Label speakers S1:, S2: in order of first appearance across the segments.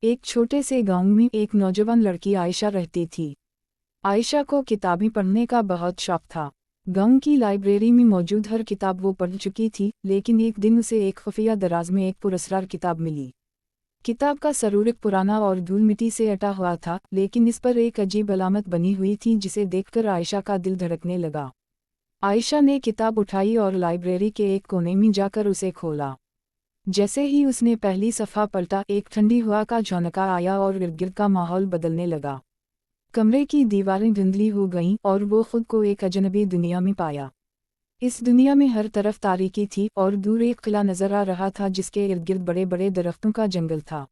S1: एक छोटे से गांव में एक नौजवान लड़की आयशा रहती थी। आयशा को किताबें पढ़ने का बहुत शौक था। गांव की लाइब्रेरी में मौजूद हर किताब वो पढ़ चुकी थी, लेकिन एक दिन उसे एक खुफिया दराज में एक पुरस्कार किताब मिली। किताब का सरूर पुराना और धूल मिट्टी से अटा हुआ था, लेकिन इस पर एक अजीब अलामत बनी हुई थी जिसे देखकर आयशा का दिल धड़कने लगा। आयशा ने किताब उठाई और लाइब्रेरी के एक कोने में जाकर उसे खोला। जैसे ही उसने पहली सफ़ा पलटा, एक ठंडी हवा का झोंका आया और इर्द-गिर्द का माहौल बदलने लगा। कमरे की दीवारें धुंधली हो गईं और वो खुद को एक अजनबी दुनिया में पाया। इस दुनिया में हर तरफ तारीकी थी और दूर एक किला नजर आ रहा था जिसके इर्द-गिर्द बड़े बड़े दरख्तों का जंगल था।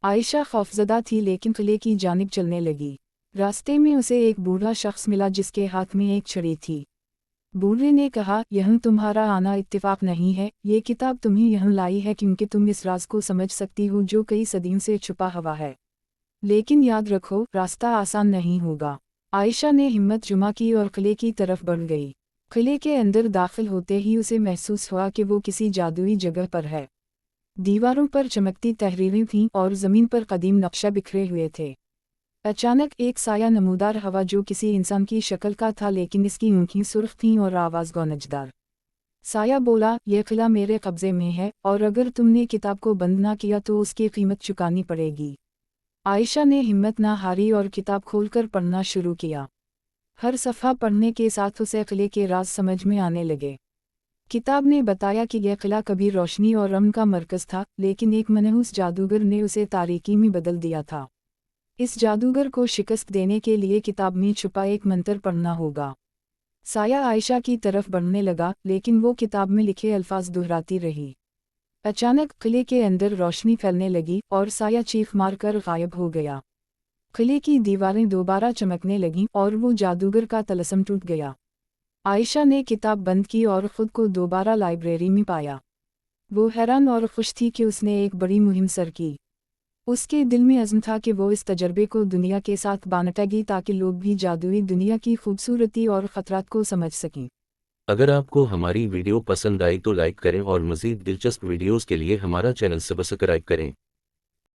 S1: आयशा खौफजदा थी लेकिन किले की जानिब चलने लगी। रास्ते में उसे एक बूढ़ा शख्स मिला जिसके हाथ में एक छड़ी थी। बूढ़े ने कहा, यह तुम्हारा आना इत्तेफाक नहीं है, ये किताब तुम्हें यहाँ लाई है क्योंकि तुम इस राज को समझ सकती हो जो कई सदियों से छुपा हुआ है। लेकिन याद रखो, रास्ता आसान नहीं होगा। आयशा ने हिम्मत जुमा की और किले की तरफ बढ़ गई। किले के अंदर दाखिल होते ही उसे महसूस हुआ कि वो किसी जादुई जगह पर है। दीवारों पर चमकती तहरीरें थीं और ज़मीन पर कदीम नक्शा बिखरे हुए थे। अचानक एक साया नमूदार हवा जो किसी इंसान की शक्ल का था लेकिन इसकी आँखें सुर्ख थीं और आवाज़ गौनजदार। साया बोला, यह किला मेरे कब्ज़े में है और अगर तुमने किताब को बंद ना किया तो उसकी कीमत चुकानी पड़ेगी। आयशा ने हिम्मत ना हारी और किताब खोलकर पढ़ना शुरू किया। हर सफ़ा पढ़ने के साथ उसे किले के राज समझ में आने लगे। किताब ने बताया कि यह किला कभी रोशनी और अमन का मरकज़ था, लेकिन एक मनहूस जादूगर ने उसे तारीकी में बदल दिया था। इस जादूगर को शिकस्त देने के लिए किताब में छुपा एक मंत्र पढ़ना होगा। साया आयशा की तरफ बढ़ने लगा, लेकिन वो किताब में लिखे अल्फाज दोहराती रही। अचानक किले के अंदर रोशनी फैलने लगी और साया चीख मारकर गायब हो गया। किले की दीवारें दोबारा चमकने लगीं और वो जादूगर का तलस्सम टूट गया। आयशा ने किताब बंद की और खुद को दोबारा लाइब्रेरी में पाया। वो हैरान और खुश थी कि उसने एक बड़ी मुहिम सर की। उसके दिल में अज़्म था कि वो इस तजर्बे को दुनिया के साथ बांटेगी ताकि लोग भी जादुई दुनिया की खूबसूरती और ख़तरात को समझ सकें।
S2: अगर आपको हमारी वीडियो पसंद आई तो लाइक करें और मज़ीद दिलचस्प वीडियोज़ के लिए हमारा चैनल सब्सक्राइब करें।